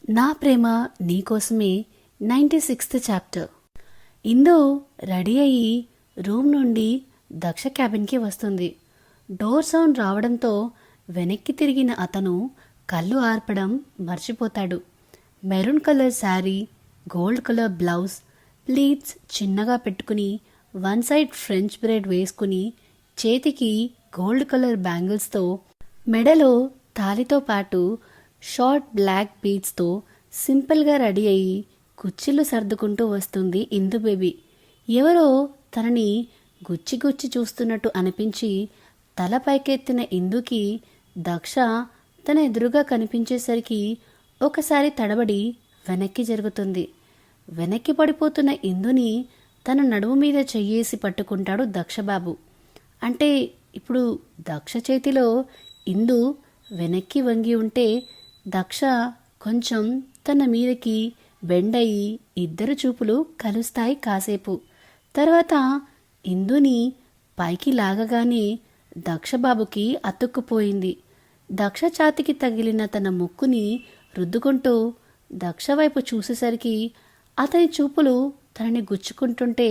నా ప్రేమ నీకోసమే 96th chapter. ఇందు ready అయ్యి రూమ్ నుండి దక్ష క్యాబిన్కి వస్తుంది. డోర్ సౌండ్ రావడంతో వెనక్కి తిరిగిన అతను కళ్ళు ఆర్పడం మర్చిపోతాడు. Maroon colour sari, gold colour blouse, pleats చిన్నగా పెట్టుకుని వన్ సైడ్ ఫ్రెంచ్ బ్రేడ్ వేసుకుని చేతికి గోల్డ్ కలర్ బ్యాంగిల్స్తో, మెడలో తాలితో పాటు షార్ట్ బ్లాక్ బీడ్స్తో సింపుల్గా రెడీ అయ్యి కుర్చీలు సర్దుకుంటూ వస్తుంది ఇందు బేబీ. ఎవరో తనని గుచ్చి గుచ్చి చూస్తున్నట్టు అనిపించి తల పైకెత్తిన ఇందుకి దక్ష తన ఎదురుగా కనిపించేసరికి ఒకసారి తడబడి వెనక్కి జరుగుతుంది. వెనక్కి పడిపోతున్న ఇందుని తన నడుము మీద చెయ్యేసి పట్టుకుంటాడు దక్షబాబు. అంటే ఇప్పుడు దక్ష చేతిలో ఇందు వెనక్కి వంగి ఉంటే దక్ష కొంచెం తన మీదకి బెండయి ఇద్దరు చూపులు కలుస్తాయి కాసేపు. తర్వాత ఇందుని పైకి లాగగానే దక్షబాబుకి అతుక్కుపోయింది. దక్ష ఛాతికి తగిలిన తన ముక్కుని రుద్దుకుంటూ దక్ష వైపు చూసేసరికి అతని చూపులు తనని గుచ్చుకుంటుంటే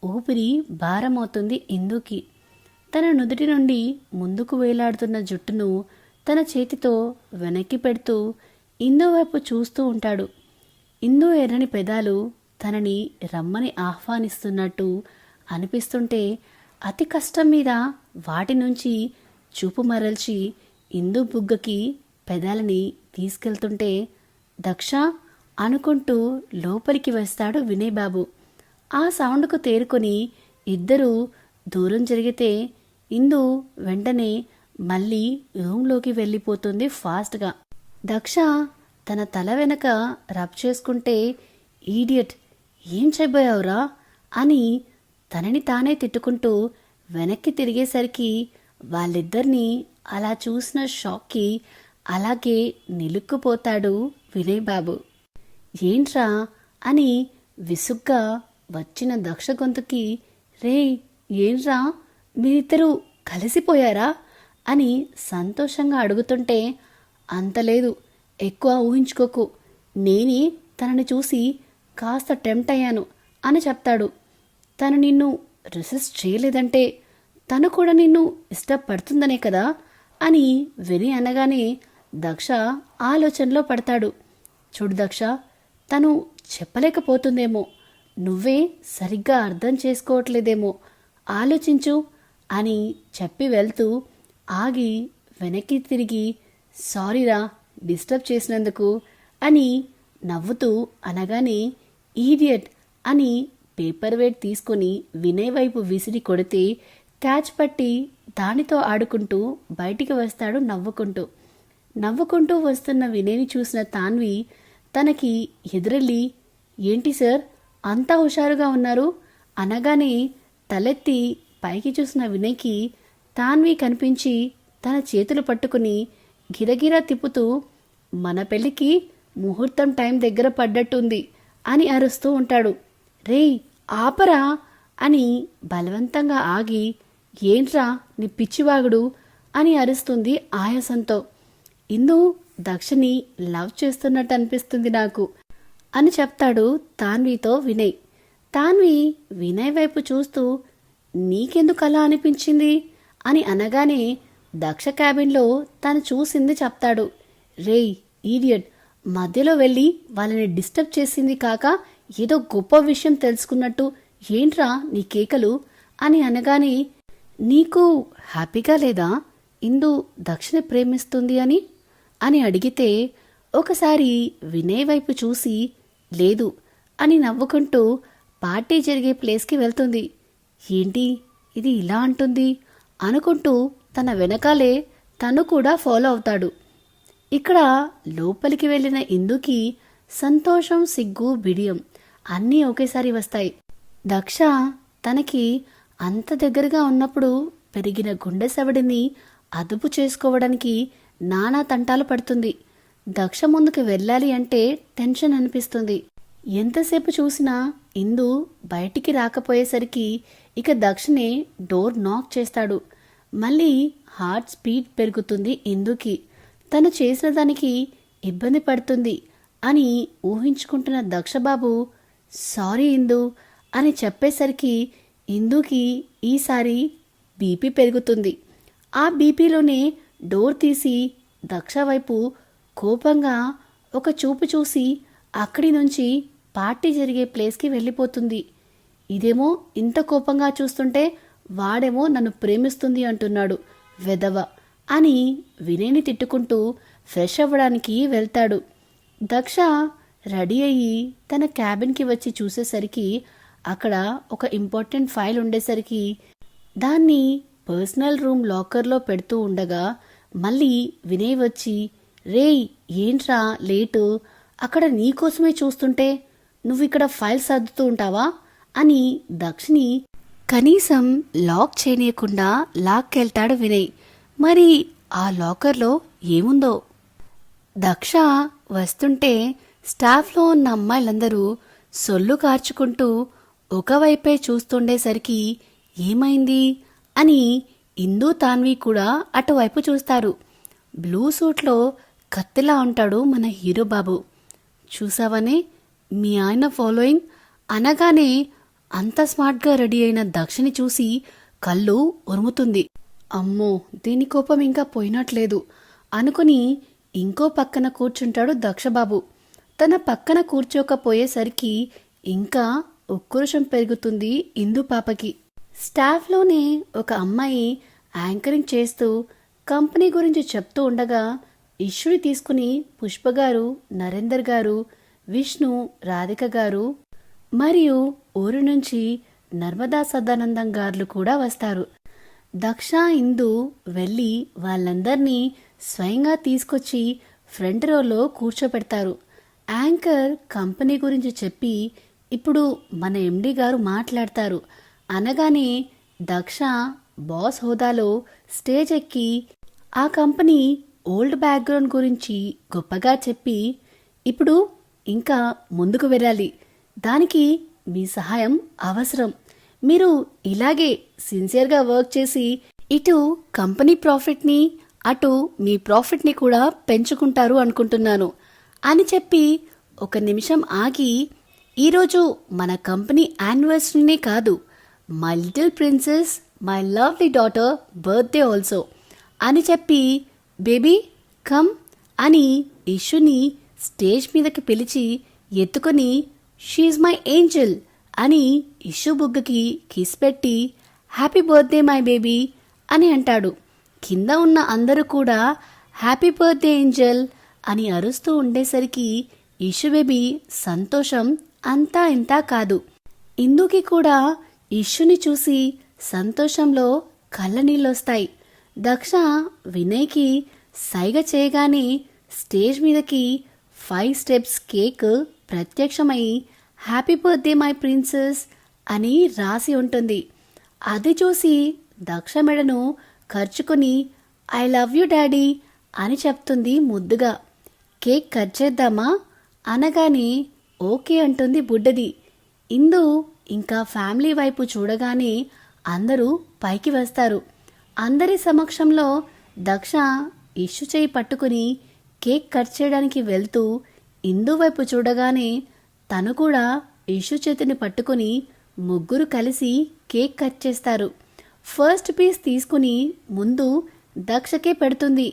ఊపిరి భారమవుతుంది ఇందుకి. తన నుదుటి నుండి ముందుకు వేలాడుతున్న జుట్టును తన చేతితో వెనక్కి పెడుతూ ఇందు వైపు చూస్తూ ఉంటాడు. ఇందు ఎర్రని పెదాలు తనని రమ్మని ఆహ్వానిస్తున్నట్టు అనిపిస్తుంటే అతి కష్టం మీద వాటి నుంచి చూపు మరల్చి ఇందు బుగ్గకి పెదాలని తీసుకెళ్తుంటే దక్ష అనుకుంటూ లోపలికి వస్తాడు వినయ్ బాబు. ఆ సౌండ్కు తేరుకొని ఇద్దరూ దూరం జరిగితే ఇందు వెంటనే మళ్ళీ రూమ్లోకి వెళ్ళిపోతుంది ఫాస్ట్గా. దక్ష తన తల వెనక రబ్ చేసుకుంటే ఈడియట్ ఏం చెప్పావురా అని తనని తానే తిట్టుకుంటూ వెనక్కి తిరిగేసరికి వాళ్ళిద్దరినీ అలా చూసిన షాక్కి అలాగే నిలుక్కుపోతాడు వినయ్ బాబు. ఏంట్రా అని విసుగ్గా వచ్చిన దక్ష గొంతుకి, రే ఏంట్రా మీరిద్దరూ కలిసిపోయారా అని సంతోషంగా అడుగుతుంటే, అంతలేదు, ఎక్కువ ఊహించుకోకు, నేనే తనని చూసి కాస్త టెంప్ట్ అయ్యాను అని చెప్తాడు. తను నిన్ను రెసిస్ట్ చేయలేదంటే తను కూడా నిన్ను ఇష్టపడుతుందనే కదా అని విని అనగానే దక్ష ఆలోచనలో పడతాడు. చూడు దక్ష, తను చెప్పలేకపోతుందేమో, నువ్వే సరిగ్గా అర్థం చేసుకోవట్లేదేమో, ఆలోచించు అని చెప్పి వెళ్తూ ఆగి వెనక్కి తిరిగి సారీరా డిస్టర్బ్ చేసినందుకు అని నవ్వుతూ అనగానే ఈడియట్ అని పేపర్ వెయిట్ తీసుకుని వినయ్ వైపు విసిరి కొడితే క్యాచ్ పట్టి దానితో ఆడుకుంటూ బయటికి వస్తాడు నవ్వుకుంటూ వస్తున్న వినయ్ని చూసిన తాన్వి తనకి ఎదురెళ్ళి, ఏంటి సార్ అంతా హుషారుగా ఉన్నారు అనగానే తలెత్తి పైకి చూసిన వినయ్కి తాన్వి కనిపించి తన చేతులు పట్టుకుని గిరగిరా తిప్పుతూ, మన పెళ్ళికి ముహూర్తం టైం దగ్గర పడ్డట్టుంది అని అరుస్తూ ఉంటాడు. రేయ్ ఆపరా అని బలవంతంగా ఆగి, ఏంట్రా నీ పిచ్చివాగుడు అని అరుస్తుంది ఆయాసంతో. ఇందు దక్షని లవ్ చేస్తున్నట్టు అనిపిస్తుంది నాకు అని చెప్తాడు తాన్వితో వినయ్. తాన్వి వినయ్ వైపు చూస్తూ, నీకెందుకు అలా అనిపించింది అని అనగానే దక్ష క్యాబిన్లో తను చూసింది చెప్తాడు. రేయ్ ఈడియట్, మధ్యలో వెళ్ళి వాళ్ళని డిస్టర్బ్ చేసింది కాక ఏదో గొప్ప విషయం తెలుసుకున్నట్టు ఏంట్రా నీ కేకలు అని అనగానే, నీకు హ్యాపీగా లేదా ఇందు దక్షని ప్రేమిస్తుంది అని అడిగితే ఒకసారి వినయ్ వైపు చూసి లేదు అని నవ్వుకుంటూ పార్టీ జరిగే ప్లేస్కి వెళ్తుంది. ఏంటి ఇది ఇలా అంటుంది అనుకుంటూ తన వెనకాలే తను కూడా ఫాలో అవుతాడు. ఇక్కడ లోపలికి వెళ్ళిన ఇందుకి సంతోషం, సిగ్గు, బిడియం అన్నీ ఒకేసారి వస్తాయి. దక్ష తనకి అంత దగ్గరగా ఉన్నప్పుడు పెరిగిన గుండె సవడిని అదుపు చేసుకోవడానికి నానా తంటాలు పడుతుంది. దక్ష ముందుకు వెళ్ళాలి అంటే టెన్షన్ అనిపిస్తుంది. ఎంతసేపు చూసినా ఇందు బయటికి రాకపోయేసరికి ఇక దక్షనే డోర్ నాక్ చేస్తాడు. మళ్ళీ హార్ట్ స్పీడ్ పెరుగుతుంది ఇందుకి. తను చేసిన దానికి ఇబ్బంది పడుతుంది. అని ఊహించుకుంటున్న దక్షబాబు సారీ ఇందు అని చెప్పేసరికి ఇందుకి ఈసారి బీపీ పెరుగుతుంది. ఆ బీపీలోనే డోర్ తీసి దక్ష వైపు కోపంగా ఒక చూపు చూసి అక్కడి నుంచి పార్టీ జరిగే ప్లేస్కి వెళ్ళిపోతుంది. ఇదేమో ఇంత కోపంగా చూస్తుంటే వాడేమో నన్ను ప్రేమిస్తుంది అంటున్నాడు వెధవ అని వినయ్ని తిట్టుకుంటూ ఫ్రెష్ అవ్వడానికి వెళ్తాడు. దక్ష రెడీ అయ్యి తన క్యాబిన్కి వచ్చి చూసేసరికి అక్కడ ఒక ఇంపార్టెంట్ ఫైల్ ఉండేసరికి దాన్ని పర్సనల్ రూమ్ లాకర్లో పెడుతూ ఉండగా మళ్ళీ వినయ్ వచ్చి, రేయ్ ఏంట్రా లేటు, అక్కడ నీకోసమే చూస్తుంటే నువ్వు ఇక్కడ ఫైల్ సర్దుతూ ఉంటావా అని దక్షని కనీసం లాక్ చేయనీయకుండా లాక్కెళ్తాడు వినయ్. మరి ఆ లాకర్లో ఏముందో? దక్ష వస్తుంటే స్టాఫ్లో ఉన్న అమ్మాయిలందరూ సొల్లు కార్చుకుంటూ ఒకవైపే చూస్తుండేసరికి ఏమైంది అని ఇందు తాన్వి కూడా అటువైపు చూస్తారు. బ్లూ సూట్లో కత్తిలా ఉంటాడు మన హీరో బాబు. చూసావనే మీ ఆయన ఫాలోయింగ్ అనగానే అంత స్మార్ట్గా రెడీ అయిన దక్షని చూసి కళ్ళు ఉరుముతుంది. అమ్మో దీని కోపం ఇంకా పోయినట్లేదు అనుకుని ఇంకో పక్కన కూర్చుంటాడు దక్షబాబు. తన పక్కన కూర్చోకపోయేసరికి ఇంకా ఉక్రోషం పెరుగుతుంది ఇందు పాపకి. స్టాఫ్లోనే ఒక అమ్మాయి యాంకరింగ్ చేస్తూ కంపెనీ గురించి చెప్తూ ఉండగా ఇష్యూని తీసుకుని పుష్పగారు, నరేందర్ గారు, విష్ణు, రాధిక గారు మరియు ఊరు నుంచి నర్మదా సదానందం గారు కూడా వస్తారు. దక్ష, ఇందు వెళ్ళి వాళ్ళందర్నీ స్వయంగా తీసుకొచ్చి ఫ్రంట్ రోలో కూర్చోపెడతారు. యాంకర్ కంపెనీ గురించి చెప్పి ఇప్పుడు మన ఎండి గారు మాట్లాడతారు అనగానే దక్ష బాస్ హోదాలో స్టేజ్ ఎక్కి ఆ కంపెనీ ఓల్డ్ బ్యాక్గ్రౌండ్ గురించి గొప్పగా చెప్పి ఇప్పుడు ఇంకా ముందుకు వెళ్ళాలి, దానికి మీ సహాయం అవసరం, మీరు ఇలాగే సిన్సియర్గా వర్క్ చేసి ఇటు కంపెనీ ప్రాఫిట్ని అటు మీ ప్రాఫిట్ని కూడా పెంచుకుంటారు అనుకుంటున్నాను అని చెప్పి ఒక నిమిషం ఆగి, ఈరోజు మన కంపెనీ యానివర్సరీనే కాదు, my little princess, my lovely daughter birthday also అని చెప్పి బేబీ కమ్ అని ఇష్యూని స్టేజ్ మీదకి పిలిచి ఎత్తుకొని షీఈ్ మై ఏంజల్ అని ఇష్యూ బుగ్గకి కిస్ పెట్టి హ్యాపీ బర్త్డే మై బేబీ అని అంటాడు. కింద ఉన్న అందరూ కూడా హ్యాపీ బర్త్డే ఏంజల్ అని అరుస్తూ ఉండేసరికి ఇష్యూ బేబీ సంతోషం అంతా ఇంతా కాదు. ఇందుకి కూడా ఇష్యూని చూసి సంతోషంలో కళ్ళనీళ్ళొస్తాయి. దక్ష వినయ్కి సైగ చేయగానే స్టేజ్ మీదకి 5 స్టెప్స్ కేక్ ప్రత్యక్షమై హ్యాపీ బర్త్డే మై ప్రిన్సెస్ అని రాసి ఉంటుంది. అది చూసి దక్ష మెడను ఖర్చుకుని ఐ లవ్ యూ డాడీ అని చెప్తుంది ముద్దుగా. కేక్ కట్ చేద్దామా అనగానే ఓకే అంటుంది బుడ్డది. ఇందు ఇంకా ఫ్యామిలీ వైపు చూడగానే అందరూ పైకి వస్తారు. అందరి సమక్షంలో దక్ష ఇష్యూ చేయి పట్టుకుని కేక్ కట్ చేయడానికి వెళ్తూ ఇందు వైపు చూడగానే తను కూడా ఇష్యూ చేతిని పట్టుకుని ముగ్గురు కలిసి కేక్ కట్ చేస్తారు. ఫస్ట్ పీస్ తీసుకుని ముందు దక్షకే పెడుతుంది.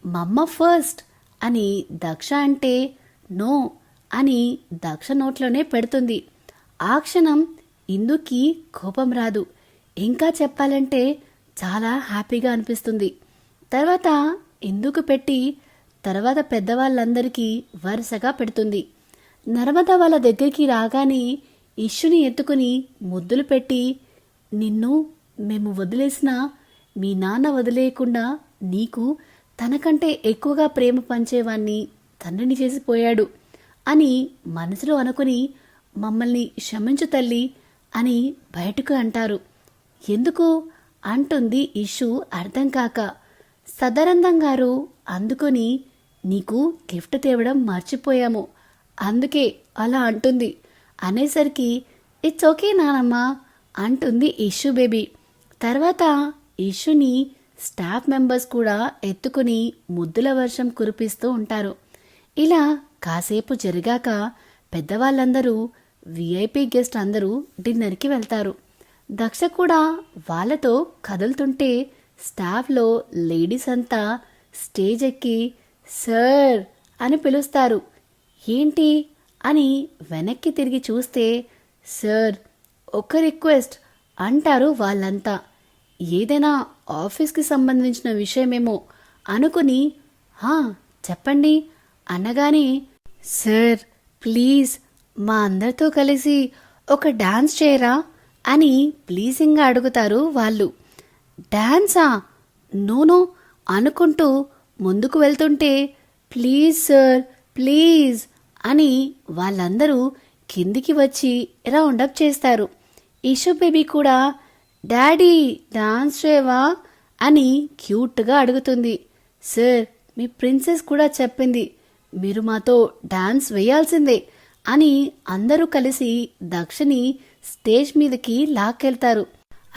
మమ్మ ఫస్ట్ అని దక్ష అంటే నో అని దక్ష నోట్లోనే పెడుతుంది. ఆ క్షణం ఇందుకి కోపం రాదు, ఇంకా చెప్పాలంటే చాలా హ్యాపీగా అనిపిస్తుంది. తర్వాత ఇందుకు పెట్టి తర్వాత పెద్దవాళ్ళందరికీ వరుసగా పెడుతుంది. నర్మద వాళ్ళ దగ్గరికి రాగానే ఇష్యూని ఎత్తుకుని ముద్దులు పెట్టి నిన్ను మేము వదిలేసినా మీ నాన్న వదిలేయకుండా నీకు తనకంటే ఎక్కువగా ప్రేమ పంచేవాణ్ణి తండ్రిని చేసిపోయాడు అని మనసులో అనుకుని మమ్మల్ని క్షమించు తల్లి అని బయటకు అంటారు. ఎందుకు అంటుంది ఇష్యూ అర్థం కాక. సదానందం గారు అందుకొని నీకు గిఫ్ట్ తేవడం మర్చిపోయాము అందుకే అలా అంటుంది అనేసరికి ఇట్స్ ఓకే నానమ్మ అంటుంది ఇష్యూ బేబీ. తర్వాత ఇష్యూని స్టాఫ్ మెంబర్స్ కూడా ఎత్తుకుని ముద్దుల వర్షం కురిపిస్తూ ఉంటారు. ఇలా కాసేపు జరిగాక పెద్దవాళ్ళందరూ విఐపి గెస్ట్ అందరూ డిన్నర్కి వెళ్తారు. దక్ష కూడా వాళ్ళతో కదులుతుంటే స్టాఫ్లో లేడీస్ అంతా స్టేజ్ ఎక్కి సార్ అని పిలుస్తారు. ఏంటి అని వెనక్కి తిరిగి చూస్తే సార్ ఒక రిక్వెస్ట్ అంటారు వాళ్ళంతా. ఏదైనా ఆఫీస్కి సంబంధించిన విషయమేమో అనుకుని చెప్పండి అనగానే సార్ ప్లీజ్ మా అందరితో కలిసి ఒక డాన్స్ చేయరా అని ప్లీజింగ్గా అడుగుతారు వాళ్ళు. డాన్సా? నోనో అనుకుంటూ ముందుకు వెళ్తుంటే ప్లీజ్ సార్ ప్లీజ్ అని వాళ్ళందరూ కిందికి వచ్చి రౌండప్ చేస్తారు. ఇషు బేబీ కూడా డాడీ డాన్స్ చేయవా అని క్యూట్గా అడుగుతుంది. సార్ మీ ప్రిన్సెస్ కూడా చెప్పింది మీరు మాతో డాన్స్ వేయాల్సిందే అని అందరూ కలిసి దక్షని స్టేజ్ మీదకి లాక్కెళ్తారు.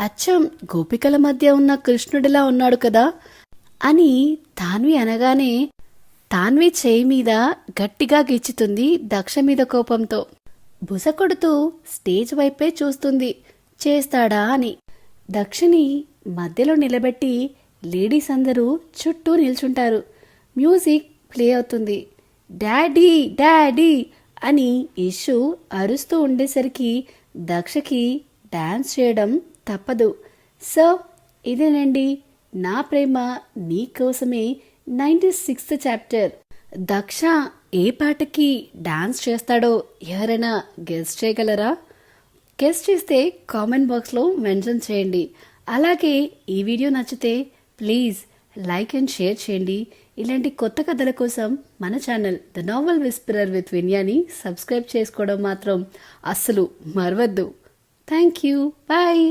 అచ్చం గోపికల మధ్య ఉన్న కృష్ణుడిలా ఉన్నాడు కదా అని తాన్వి అనగానే తాన్వి చేయి మీద గట్టిగా గిచ్చుతుంది దక్ష మీద కోపంతో. బుసకొడుతూ స్టేజ్ వైపే చూస్తుంది చేస్తాడా అని. దక్షని మధ్యలో నిలబెట్టి లేడీస్ అందరూ చుట్టూ నిల్చుంటారు. మ్యూజిక్ ప్లే అవుతుంది. డాడీ డాడీ అని ఇషు అరుస్తూ ఉండేసరికి దక్షకి డాన్స్ చేయడం తప్పదు. సో ఇదేనండి నా ప్రేమ నీకోసమే 96th చాప్టర్. దక్ష ఏ పాటకి డాన్స్ చేస్తాడో ఎవరైనా గెస్ చేయగలరా? గెస్ చేస్తే కామెంట్ బాక్స్లో మెన్షన్ చేయండి. అలాగే ఈ వీడియో నచ్చితే ప్లీజ్ లైక్ అండ్ షేర్ చేయండి. ఇలాంటి కొత్త కథల కోసం మన channel the novel whisperer with Vinyani subscribe చేసుకోవడం మాత్రం అస్సలు మరవద్దు. Thank you. బాయ్.